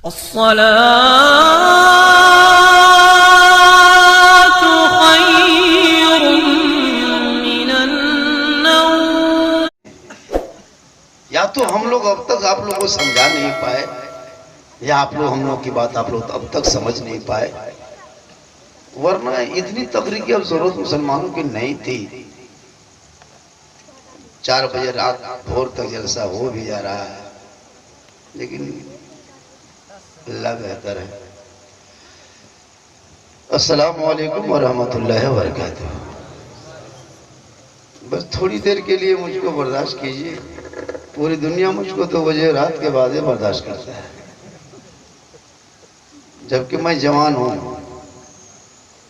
अस्सलातु खैरुम मिनन नौम। या तो हम लोग अब तक आप लोगों को समझा नहीं पाए, या आप लोग हम लोग की बात आप लोग अब तक समझ नहीं पाए, वरना इतनी तकरीर की अब जरूरत मुसलमानों की नहीं थी। 4 बजे रात भोर तक जलसा हो भी जा रहा है, लेकिन अल्लाह बेहतर है। अस्सलामु अलैकुम व रहमतुल्लाहि व बरकातुहू। बस थोड़ी देर के लिए मुझको बर्दाश्त कीजिए। पूरी दुनिया मुझको तो बजे रात के बाद बर्दाश्त करता है, जबकि मैं जवान हूँ।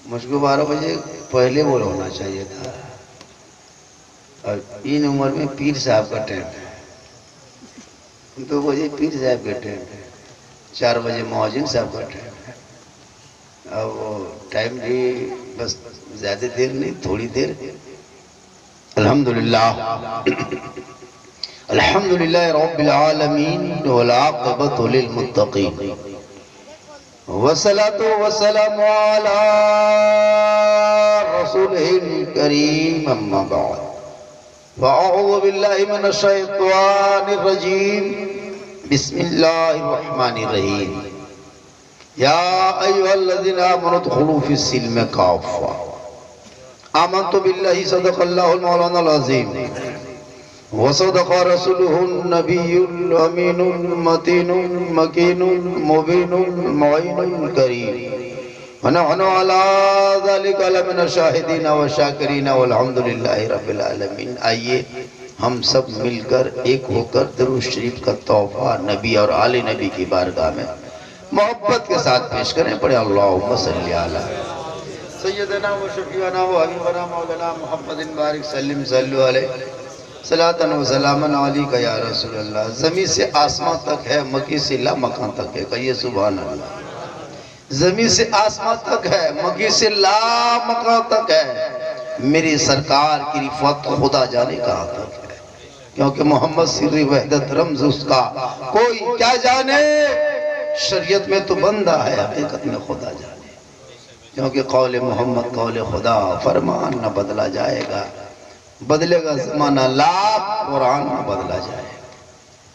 मुझको 12 बजे पहले बोल होना चाहिए था, और इन उम्र में पीर साहब का टेंट है। 2 बजे पीर साहब का टेंट है, 4 बजे मौजिन साहब का टेंट है। अब वो टाइम भी बस ज़्यादा देर नहीं, थोड़ी देर। अल्हम्दुलिल्लाह अल्हम्दुलिल्लाह रब्बिल आलमीन वल आक़िबतु लिल मुत्तक़ीन वस्सलातु वस्सलामु अला रसूलिल करीम अम्मा बाद फ़अऊज़ु बिल्लाहि मिनश शैतानिर रजीम बिस्मिल्लाहिर रहमानिर रहीम। या अय्युहल्लज़ीना आमनू उद्खुलू फ़िस्सिल्मि काफ़्फ़ा आमन्तु बिल्लाहि सदक़ल्लाहुल मौलानाल अज़ीम व सदक़ रसूलुहुन नबियुल अमीनुल मतीनुल मकीनुल मुबीनुल मुइनुल करीम व नहनु अला ज़ालिका लमिनश शाहिदीन व शाकिरीन वल्हम्दुलिल्लाहि रब्बिल आलमीन। आइए हम सब मिलकर एक होकर दरूद शरीफ का तोहफा नबी और आले नबी की बारगाह में मोहब्बत के साथ पेश करें। पढ़े अल्लाहुम्मा सल्ली अला सय्यदना व शफीअना व हबीबना मौलाना मुहम्मदिन बारिक सल्लिम सल्लु अलैहि सलातन व सलामन अलैका या रसूल अल्लाह। ज़मीन से आसमां तक है, मकी से ला मकान तक है। कहिए सुभान अल्लाह। ज़मीन से आसमां तक है, मकी से ला मकान तक है। मेरी सरकार की रिफ़त खुदा जाने कहाँ तक है, क्योंकि मोहम्मद सिर्री वहदत रम्ज़ उसका कोई क्या जाने। शरीयत में तो बंदा है, हकीकत में खुदा जाने, क्योंकि कौले मोहम्मद कौले खुदा। फरमान न बदला जाएगा, बदलेगा ज़माना लाख, कुरान न बदला जाएगा।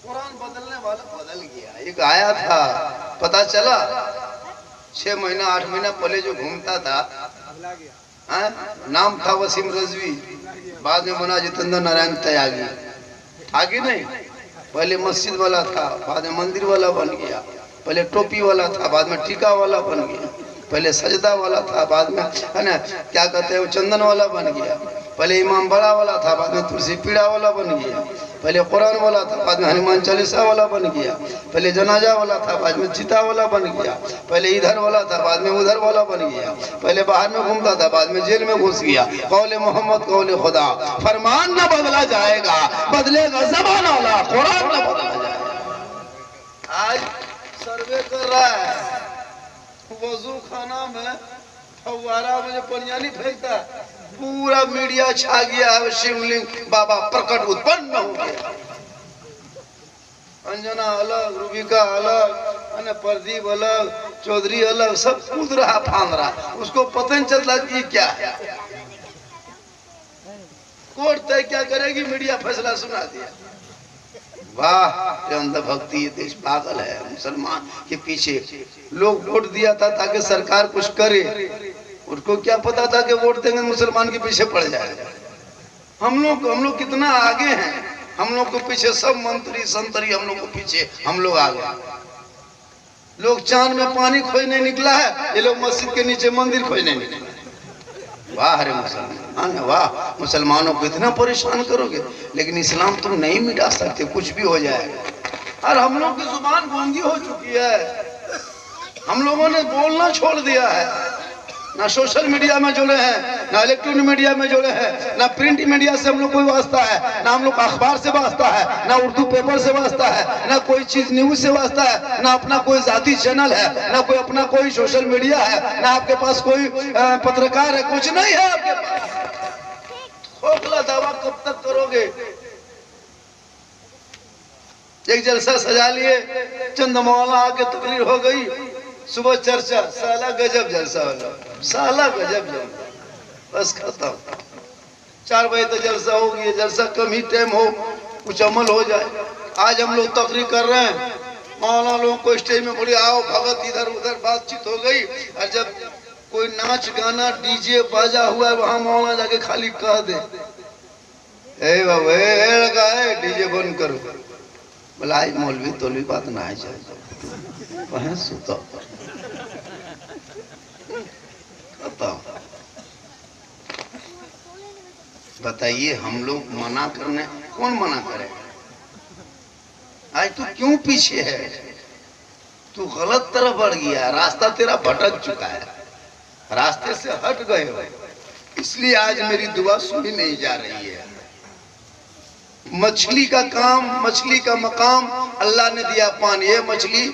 कुरान बदलने वाला बदल गया। एक आया था, पता चला 6 महीना 8 महीना पहले जो घूमता था, नाम था वसीम रजवी, बाद में बना जितेंद्र नारायण त्यागी। था कि नहीं? पहले मस्जिद वाला था, बाद में मंदिर वाला बन गया। पहले टोपी वाला था, बाद में टीका वाला बन गया। पहले सजदा वाला था, बाद में है ना क्या कहते हैं वो चंदन वाला बन गया। पहले इमाम बड़ा वाला था, बाद में तुलसी पीड़ा वाला बन गया। पहले कुरान वाला था, बाद में हनुमान चालीसा वाला बन गया। पहले जनाजा वाला था, बाद में चिता वाला बन गया। पहले इधर वाला था, बाद में उधर वाला बन गया। पहले बाहर में घूमता था, बाद में जेल में घुस गया। कौले मोहम्मद कौले खुदा। फरमान न बदला जाएगा, बदलेगा ज़माना वाला, कुरान न बदला जाएगा। आज सर्वे कर रहा है, वजू खाना में फव्वारा में जो पानी फेंकता है, पूरा मीडिया छा गया है। शिवलिंग बाबा प्रकट उत्पन्न हो गया। अंजना अलग, रूबिका अलग, प्रदीप अलग, चौधरी अलग, सब कूद रहा फांद रहा, उसको पता नहीं चलता कि ये क्या है। कोर्ट तय क्या करेगी, मीडिया फैसला सुना दिया। वाह, ये अंधभक्ति, ये देश पागल है। मुसलमान के पीछे लोग वोट दिया था ताकि सरकार कुछ करे, उनको क्या पता था कि वोट देंगे मुसलमान के पीछे पड़ जाएगा। हम लोग कितना आगे हैं। हम लोग को पीछे सब मंत्री संतरी, हम लोग को पीछे हम लोग आगे। लोग चांद में पानी खोजने निकला है, ये लोग मस्जिद के नीचे मंदिर खोजने निकला। वाह रे मुसलमान, वाह। मुसलमानों को इतना परेशान करोगे, लेकिन इस्लाम तुम नहीं मिटा सकते, कुछ भी हो जाएगा। और हम लोग की जुबान गूंगी हो चुकी है, हम लोगों ने बोलना छोड़ दिया है। ना सोशल मीडिया में जुड़े हैं, ना इलेक्ट्रॉनिक मीडिया में जुड़े हैं, ना प्रिंट मीडिया से हम लोग कोई वास्ता है, ना हम लोग अखबार से वास्ता है, ना उर्दू पेपर से वास्ता है, ना कोई चीज न्यूज से वास्ता है, ना अपना कोई जाती चैनल है, ना कोई अपना कोई सोशल मीडिया है, ना आपके पास कोई पत्रकार है, कुछ नहीं है आपके पास। खोखला दावा कब तक करोगे? एक जलसा सजा लिए, चंद मौला आके तकरीर हो गई, सुबह चर्चा, साला गजब जलसा वाला, साला गजब जलसा, बस खत्म। 4 बजे तक जलसा हो गया, जलसा कम ही टाइम हो, कुछ अमल हो जाए। आज हम लोग तकरीर कर रहे हैं, मौलाना लोगों को स्टेज में बोले आओ भगत, इधर उधर बातचीत हो गई, और जब कोई नाच गाना डीजे बाजा हुआ है वहां मौलाना जाके खाली कह दे, ए बाबा ए लगा है डीजे बंद करो, बोला आई मौलवी तोलवी बात ना है जाए वहां सुता बताइए। हम लोग मना करने, कौन मना करे? आज तू क्यों पीछे है? तू गलत तरफ बढ़ गया, रास्ता तेरा भटक चुका है, रास्ते से हट गए हो, इसलिए आज मेरी दुआ सुनी नहीं जा रही है। मछली का काम, मछली का मकाम अल्लाह ने दिया पानी। ये मछली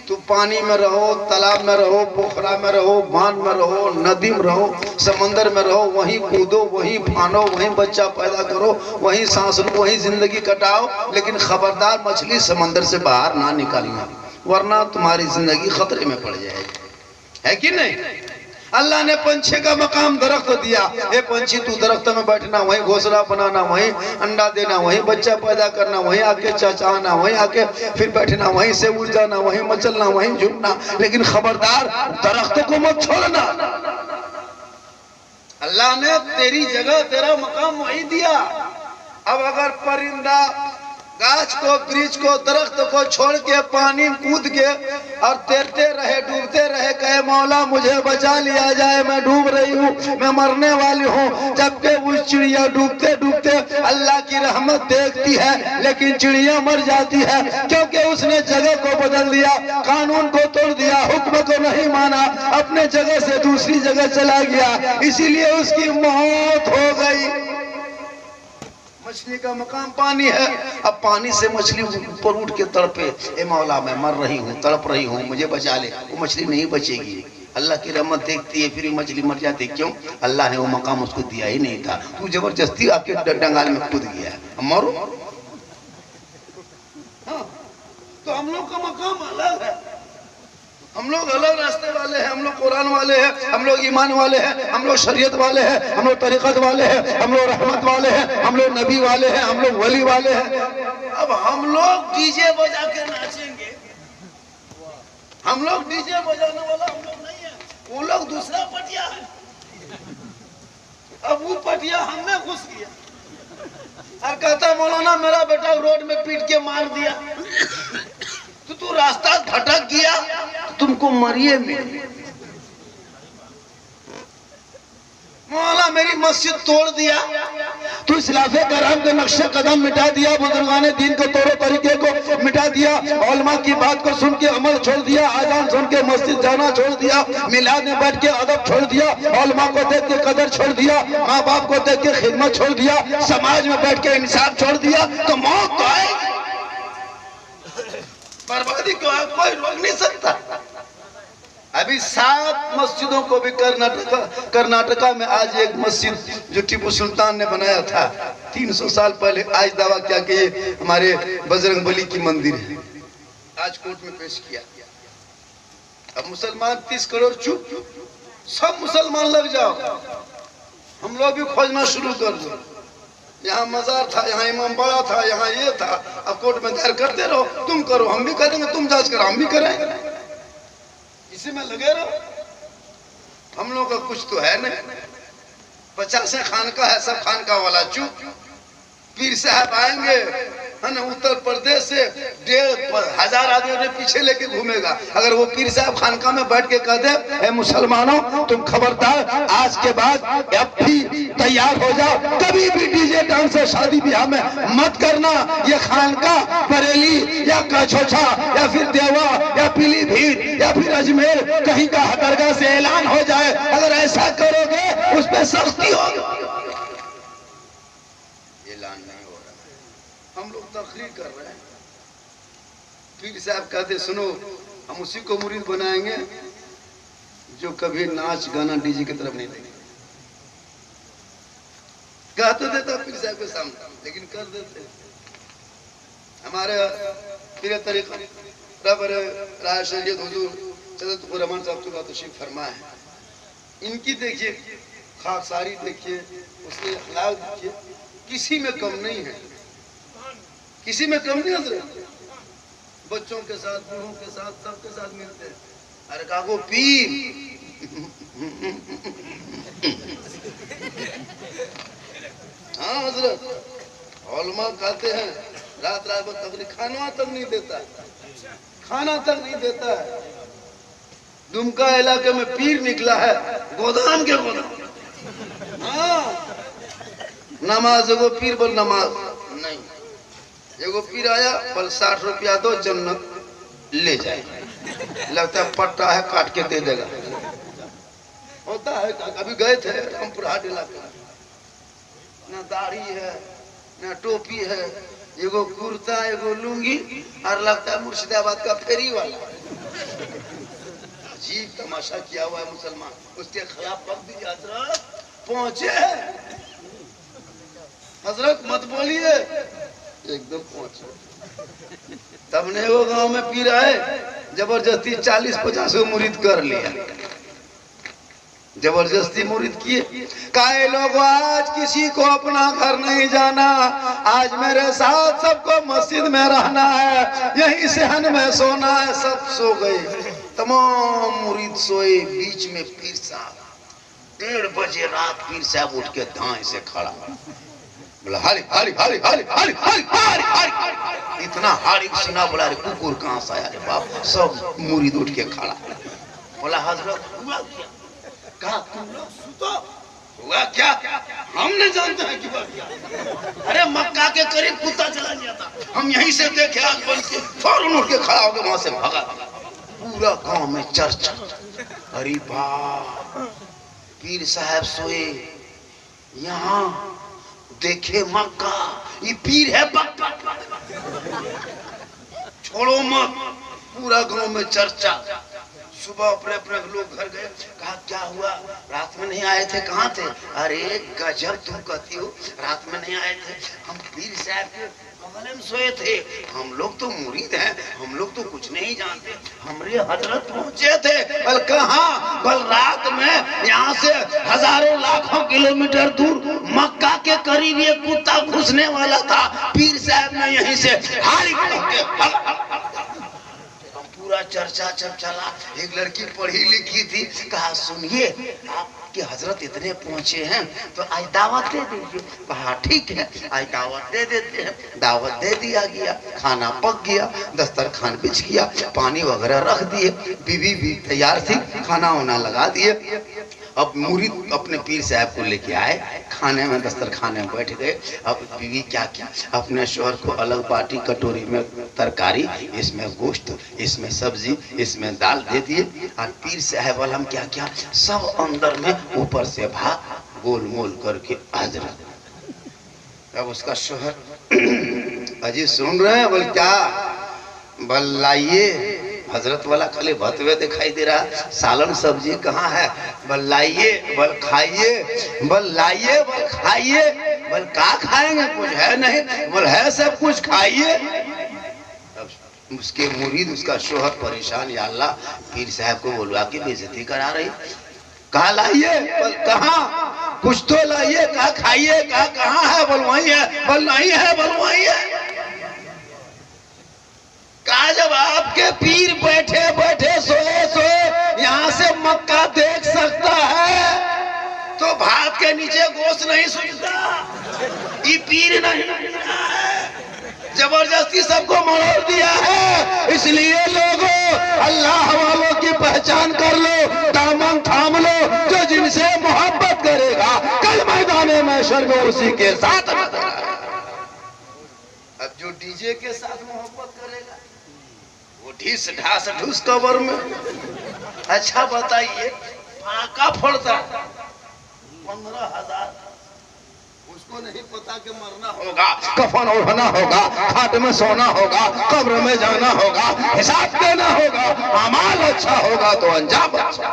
तू पानी में रहो, तालाब में रहो, पोखरा में रहो, बांध में रहो, नदी में रहो, समंदर में रहो, वहीं कूदो, वहीं फानो, वहीं बच्चा पैदा करो, वहीं सांस लो, वहीं जिंदगी कटाओ, लेकिन खबरदार मछली समंदर से बाहर ना निकालना, वरना तुम्हारी जिंदगी खतरे में पड़ जाएगी, है कि नहीं? अल्लाह ने पंछी का मकाम दरख्त दिया, ये पंछी तू दरख्त में बैठना, वहीं घोंसला बनाना, वहीं अंडा देना, वहीं बच्चा पैदा करना, वहीं आके चचाना, वहीं आके फिर बैठना, वहीं से उड़ जाना, वहीं मचलना, वहीं झुकना, लेकिन खबरदार दरख्त को मत छोड़ना। अल्लाह ने तेरी जगह, तेरा मकाम वहीं दिया। अब अगर परिंदा गाछ को, वृक्ष को, दरख्त को छोड़ के पानी में कूद के और तैरते रहे, डूबते रहे, कहे मौला मुझे बचा लिया जाए, मैं डूब रही हूँ, मैं मरने वाली हूँ, जबकि उस चिड़िया डूबते डूबते अल्लाह की रहमत देखती है, लेकिन चिड़िया मर जाती है, क्योंकि उसने जगह को बदल दिया, कानून को तोड़ दिया, हुक्म को नहीं माना, अपने जगह से दूसरी जगह चला गया, इसीलिए उसकी मौत हो गई। मछली का मकाम पानी है, अब पानी से मछली ऊपर उठ के तड़पे, ए मौला मैं मर रही हूँ, तड़प रही हूँ, मुझे बचा ले, वो मछली नहीं बचेगी। अल्लाह की रहमत देखती है, फिर मछली मर जाती, क्यों? अल्लाह ने वो मकाम उसको दिया ही नहीं था, तू जबरदस्ती आपके डंगाल में कूद गया, मरो। हाँ, तो हम लोग का मकाम अलग है, हम लोग अलग रास्ते वाले हैं, हम लोग कुरान वाले हैं, हम लोग ईमान वाले हैं, हम लोग शरीयत वाले हैं, हम लोग तरीक़त वाले हैं, हम लोग रहमत वाले हैं, हम लोग नबी वाले हैं, हम लोग वली वाले हैं। अब हम लोग डीजे बजा के नाचेंगे, हम लोग डीजे बजाने वाला हम लोग नहीं है, वो लोग दूसरा पटिया है। अब वो पटिया हमें घुस गया और कहता मौलाना मेरा बेटा रोड में पीट के मार दिया, तो तू रास्ता भटक गया, तुमको मरिए में। मौला मेरी मस्जिद तोड़ दिया, तू इस्लाफे कराम के नक्शे कदम मिटा दिया, बुजुर्गाने दीन के तौर तरीके को मिटा दिया, उलमा की बात को सुन के अमल छोड़ दिया, आजान सुन के मस्जिद जाना छोड़ दिया, मिलाद में बैठ के अदब छोड़ दिया, उलमा को देख के कदर छोड़ दिया, माँ बाप को देख के खिदमत छोड़ दिया, समाज में बैठ के इंसाफ छोड़ दिया, तो मौत तो आएगी, बर्बादी को कोई रोक नहीं सकता। अभी 7 मस्जिदों को भी कर्नाटका में आज एक मस्जिद जो टीपू सुल्तान ने बनाया था 300 साल पहले, आज दावा किया कि ये हमारे बजरंगबली की मंदिर है, आज कोर्ट में पेश किया। अब मुसलमान 30 करोड़ चुप, सब मुसलमान लग जाओ, हम लोग भी खोजना शुरू कर दो, यहाँ मजार था, यहाँ इमाम बड़ा था, यहाँ ये था, अब कोर्ट में दायर करते रहो, तुम करो हम भी करेंगे, तुम जांच करो हम भी करेंगे, इसी में लगे रहो। हम लोग का कुछ तो है नहीं, 50 खानका है, सब खानका वाला चुप। पीर साहब आएंगे है ना, उत्तर प्रदेश से 1,500 आदमी ने पीछे लेके घूमेगा, अगर वो पीर साहब खानका में बैठ के कह दे ए मुसलमानों तुम खबरदार आज के बाद अब भी तैयार हो जाओ, कभी भी डीजे डांस से शादी ब्याह में मत करना, ये खानका बरेली या कछोछा या फिर देवा या पीलीभीत या फिर अजमेर कहीं का दरगाह से ऐलान हो जाए, अगर ऐसा करोगे उस पर सख्ती होगी। ऐलान नहीं हो रहा है, हम लोग तकरीर कर रहे हैं, पीर साहब कहते सुनो हम उसी को मुरीद बनाएंगे जो कभी नाच गाना डीजे की तरफ नहीं देंगे। कह तो देता पीर साहब के सामने, लेकिन कर देते। हमारे फिर तरीका रब राय शरीयत हुजूर सदर रहमान साहब का तशरीफ फरमा है। इनकी देखिए खाकसारी देखिए, उसके अखलाक देखिए, किसी में कम नहीं है, किसी में कम नहीं हजरत। बच्चों के साथ, बूढ़ों के साथ, सबके साथ मिलते हैं। अरे काको पीर हाँ हजरत, उलमा कहते हैं रात रात भर तकलीफ, खाना तक नहीं देता, खाना तक नहीं देता है। दुमका इलाके में पीर निकला है, गोदाम के गोदाम। हाँ, नमाज एगो पीर बोल नमाज नहीं, एगो पीर आया बोल 60 रुपया दो जन्नत ले जाए। लगता है पट्टा है काट के दे देगा। होता है, अभी गए थे रामपुर हाट इलाके, ना दाढ़ी है ना टोपी है, एगो कुर्ता एगो लुंगी, और लगता है मुर्शिदाबाद का फेरी वाला। अजीब तमाशा किया हुआ है मुसलमान, उसके खिलाफ पक दीजिए हजरत, पहुंचे हजरत मत बोलिए, एकदम पहुंचे। तब ने वो गांव में पीर आए, जबरदस्ती 40-50 मुरीद कर लिया, जबरदस्ती मुरीद किए। काहे लोग आज किसी को अपना घर नहीं जाना, आज मेरे साथ सबको मस्जिद में रहना है, यही सहन में सोना है। सब सो गए, तमाम मुरीद सोए। बीच में पीर साहब 1:30 बजे रात पीर साहब उठ के धाए से खड़ा बोला हारी हारी हारी हारी हारी हारी हारी हारी। इतना हारी सुना, बोला रे कुकुर कहाँ से आया रे बाप। सब मुरीद उठ के खड़ा, बोला हजरत हुआ क्या? कहा तुम लोग सुतो, हुआ क्या? हम नहीं जानते हैं कि हुआ क्या। अरे मक्का के करीब कुत्ता चला गया था, हम यहीं से देखे, आग बंद के फौरन उठ के खड़ा हो गए, वहां से भागा। पूरा गांव में चर्चा, अरे बाप पीर साहब सोए यहाँ, देखे मक्का, ये पीर है पक्का, छोड़ो मत। पूरा गांव में चर्चा। सुबह अपने अपने लोग घर गए, कहा क्या हुआ, रात में नहीं आए थे, कहाँ थे? अरे गजब तुम कहती हो, रात में नहीं आए थे, हम पीर साहब के बगल में सोए थे, हम लोग तो मुरीद हैं, हम लोग तो कुछ नहीं जानते, हमरे हजरत पहुंचे थे। बल कहाँ? बल रात में यहाँ से हजारों लाखों किलोमीटर दूर मक्का के करीब ये कुत्ता घुसने वाला था, पीर साहब ने यहीं से हारी के पूरा चर्चा जब चला। एक लड़की पढ़ी लिखी थी, कहा सुनिए आपके हजरत इतने पहुंचे हैं तो आज दावत दे दीजिए। कहा ठीक है, आज दावत दे देते हैं। दावत दे दिया गया, खाना पक गया, दस्तरखान बिछ गया, पानी वगैरह रख दिए, बीवी भी तैयार थी, खाना वाना लगा दिए। अब मुरीद अपने पीर साहब को लेके आए, खाने में दस्तरखाने में बैठ गए। अब बीवी क्या किया, अपने शोहर को अलग बाटी, कटोरी में तरकारी, इसमें गोश्त, इसमें सब्जी, इसमें दाल दे दिए। और पीर साहब वाला क्या किया, सब अंदर में ऊपर से भात गोल मोल करके हजरत। अब उसका शोहर अजी सुन रहे हैं, बोल क्या? बोल लाइए, हजरत वाला खाली भतवे दिखाई दे रहा, सालन सब्जी कहाँ है? बल लाइए, बल खाइए, बल लाइए, बल खाइए। बल का खाएंगे, कुछ है नहीं, बल है सब कुछ, खाइए। उसके मुरीद, उसका शोहर परेशान, या अल्लाह पीर साहब को बुलवा के बेइज्जती करा रही। कहा लाइए, बल कहाँ? कुछ तो लाइए, कहा खाइए, कहा कहाँ है? बल वहीं है, बल नहीं है, बल वहीं है। कहा जब आपके पीर बैठे बैठे सोए सोए यहाँ से मक्का देख सकता है तो भात के नीचे गोश्त नहीं सूझता। ये पीर नहीं है, जबरदस्ती सबको मरोड़ दिया है। इसलिए लोगों, अल्लाह वालों की पहचान कर लो, दामन थाम लो, जो जिनसे मोहब्बत करेगा कल मैदान महशर में उसी के साथ। अब जो डीजे के साथ मोहब्बत करेगा वो ढीस ढास ढूस कबर में। अच्छा बताइए, फाका फोड़ता 15,000, उसको नहीं पता कि मरना होगा, कफन ओढ़ना होगा, खाट में सोना होगा, कब्र में जाना होगा, हिसाब देना होगा, अमाल अच्छा होगा तो अंजाम अच्छा।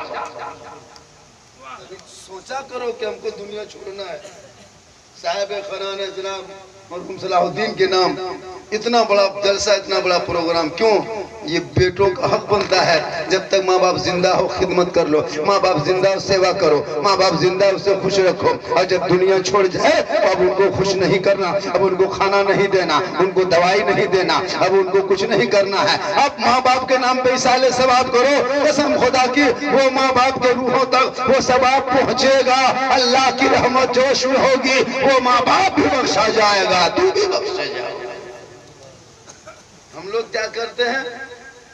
सोचा करो कि हमको दुनिया छोड़ना है। साहिब खराने जनाब मरहूम सलाहुद्दीन के नाम इतना बड़ा जलसा, इतना बड़ा प्रोग्राम क्यों? ये बेटों का हक बनता है, जब तक माँ बाप जिंदा हो खिदमत कर लो, माँ बाप जिंदा हो सेवा करो, माँ बाप जिंदा उसे खुश रखो। और जब दुनिया छोड़ जाए तो अब उनको खुश नहीं करना, अब उनको खाना नहीं देना, उनको दवाई नहीं देना, अब उनको कुछ नहीं करना है। अब माँ बाप के नाम पे इसाले सवाब करो, कसम खुदा की वो माँ बाप के रूहों तक वो सवाब पहुंचेगा। अल्लाह की रहमत जोश में होगी, वो माँ बाप भी बख्शा जाएगा, तू भी बख्शा जाएगा। हम लोग क्या करते हैं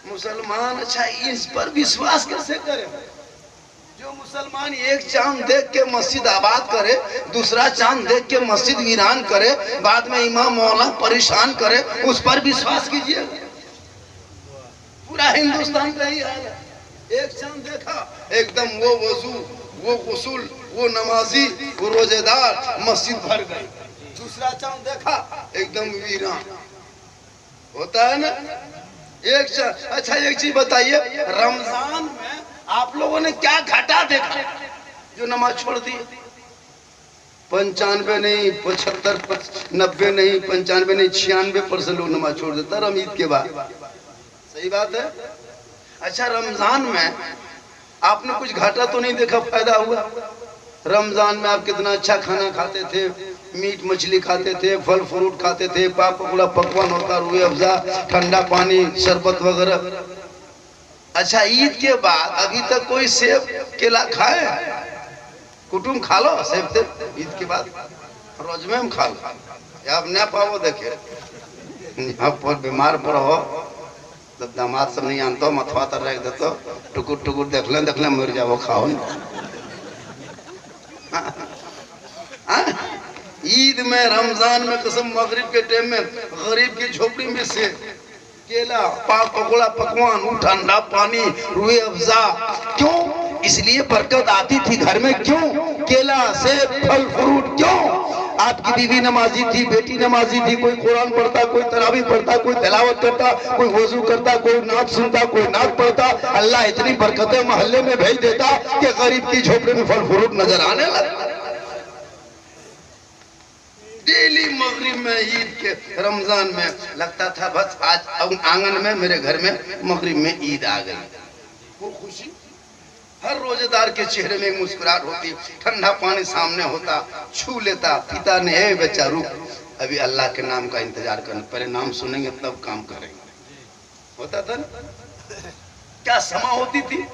मुसलमान, अच्छा इस पर विश्वास कैसे करें? जो मुसलमान एक चांद देख के मस्जिद आबाद करे, दूसरा चांद देख के मस्जिद वीरान करे, बाद में इमाम मौला परेशान करे, उस पर विश्वास कीजिए। पूरा हिंदुस्तान का ही हाल है। एक चांद देखा एकदम वो वजू, वो गुस्ल, वो नमाजी, वो रोजेदार, मस्जिद भर गई। दूसरा चांद देखा एकदम वीरान। होता है ना एक चांद। अच्छा एक चीज बताइए, रमजान में आप लोगों ने क्या घटा देखा जो नमाज छोड़ दी? 95 नहीं, 75, 90 नहीं, 95 नहीं, 96% लोग नमाज छोड़ देता रमईद के बाद। सही बात है। अच्छा रमजान में आपने कुछ घाटा तो नहीं देखा, फायदा हुआ? रमजान में आप कितना अच्छा खाना खाते थे, मीट मछली खाते थे, फल फ्रूट खाते थे, पाप पकौड़ा पकवान होता, रूह अफ़ज़ा, ठंडा पानी, शरबत वगैरह। अच्छा ईद के बाद अभी तक कोई सेब केला खाए? कुटुम खा लो सेब से ईद के बाद, रोज में हम खा लो। आप न पाओ देखे यहाँ पर बीमार पर हो तब दामाद सब नहीं आनता, मथवा तर रख देते, टुकुर टुकुर देख ले मर जाओ, खाओ ईद में रमजान में कसम मगरिब के टाइम में गरीब की झोपड़ी में से केला, पाक पकौड़ा पकवान, ठंडा पानी, रूह अफ़ज़ा। क्यों? इसलिए बरकत आती थी घर में। क्यों? केला, सेब, फल फ्रूट। क्यों? आपकी बीवी नमाजी थी, बेटी नमाजी थी, कोई कुरान पढ़ता, कोई तरावी पढ़ता, कोई तिलावत करता, कोई वजू करता, कोई नात सुनता, कोई नात पढ़ता। अल्लाह इतनी बरकतें मोहल्ले में भेज देता कि गरीब की झोपड़ी में फल फ्रूट नजर आने लगता। डेली मगरिब में ईद के रमजान में लगता था बस आज आंगन में मेरे घर में मगरिब में ईद आ गई। वो खुशी हर रोजेदार के चेहरे में मुस्कुराहट होती, ठंडा पानी सामने होता, छू लेता। पिता ने ए बच्चा रुक, अभी अल्लाह के नाम का इंतजार करना, पहले नाम सुनेंगे तब काम करेंगे। होता था क्या समा होती थी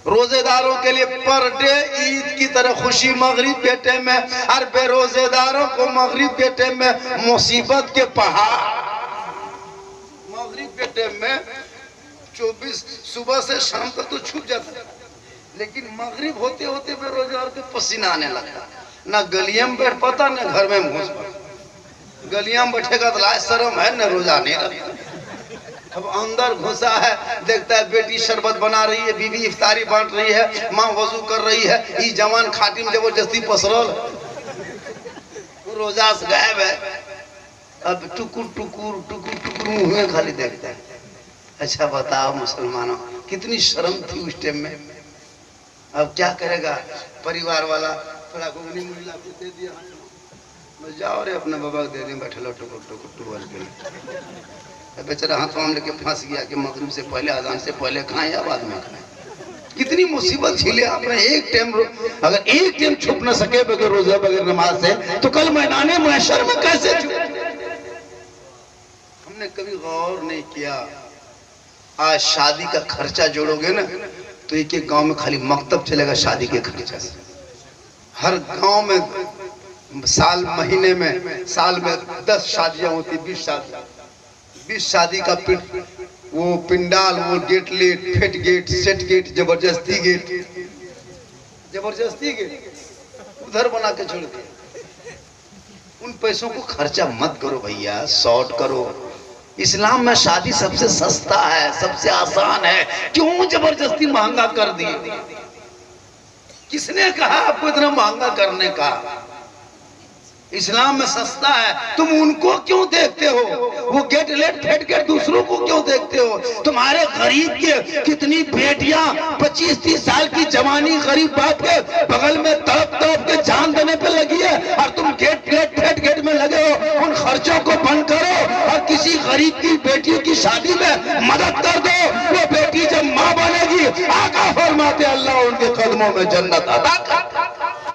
रोजेदारों के लिए पर डे ईद की तरह खुशी मगरिब के टाइम में, और बेरोजेदारों को मगरिब के टाइम में मुसीबत के पहाड़। मगरिब के टाइम में 24 सुबह से शाम तक तो छूट जाता, लेकिन मगरिब होते होते बेरोजगार को पसीना आने लगता, ना गलियां में बैठ पाता ना घर में घुस पाता। गलियां में बैठेगा तो लाज शर्म है, न रोजा नहीं रखता। अब अंदर घुसा है, देखता है बेटी शरबत बना रही है, बीवी इफ्तारी बांट रही है, माँ वजू कर रही है, ये जवान खाटी में जबरदस्ती पसरल, रोजा से गायब है। अब टुकुर टुकुर टुकुर टुकुर मुंह में खाली देखता है। अच्छा बताओ मुसलमानों, कितनी शर्म थी उस टाइम में। अब क्या करेगा परिवार वाला, थोड़ा घुगनी मुड़ी ला दे दिया, जाओ रे अपने बाबा को दे दें, बैठे लो टुकुर टुकुर टुकुर के। बेचारा हाथ में लेके फंस गया कि मगरिब से पहले, अजान से पहले खाएं या बाद में खाएं। कितनी मुसीबत झेले आपने। एक टाइम अगर एक टाइम छुप न सके बगैर रोजा बगैर नमाज से, तो कल मैदाने महशर में कैसे छुप? हमने कभी गौर नहीं किया। आज शादी का खर्चा जोड़ोगे ना तो एक एक गांव में खाली मकतब चलेगा शादी के खर्चा से। हर गांव में साल महीने में साल में 10 शादियां होती, 20 शादियां, 20 शादी का वो पिंडाल, वो गेट लेट, फेट गेट, सेट गेट, जबरदस्ती गेट, जबरदस्ती गेट उधर बना के छोड़ दिया। उन पैसों को खर्चा मत करो भैया, शॉर्ट करो। इस्लाम में शादी सबसे सस्ता है, सबसे आसान है, क्यों जबरदस्ती महंगा कर दिए? किसने कहा आपको इतना महंगा करने का? इस्लाम में सस्ता है, तुम उनको क्यों देखते हो? वो गेट लेट फेट गेट दूसरों को क्यों देखते हो? तुम्हारे गरीब के कितनी बेटियां 25-30 साल की जवानी गरीब बाप के बगल में तड़प तड़प के जान देने पे लगी है, और तुम गेट लेट फेट गेट में लगे हो उन खर्चों गरीब की बेटी की शादी में मदद कर दो, वो बेटी जब माँ बनेगी आका फरमाते अल्लाह उनके कदमों में जन्नत अता कर।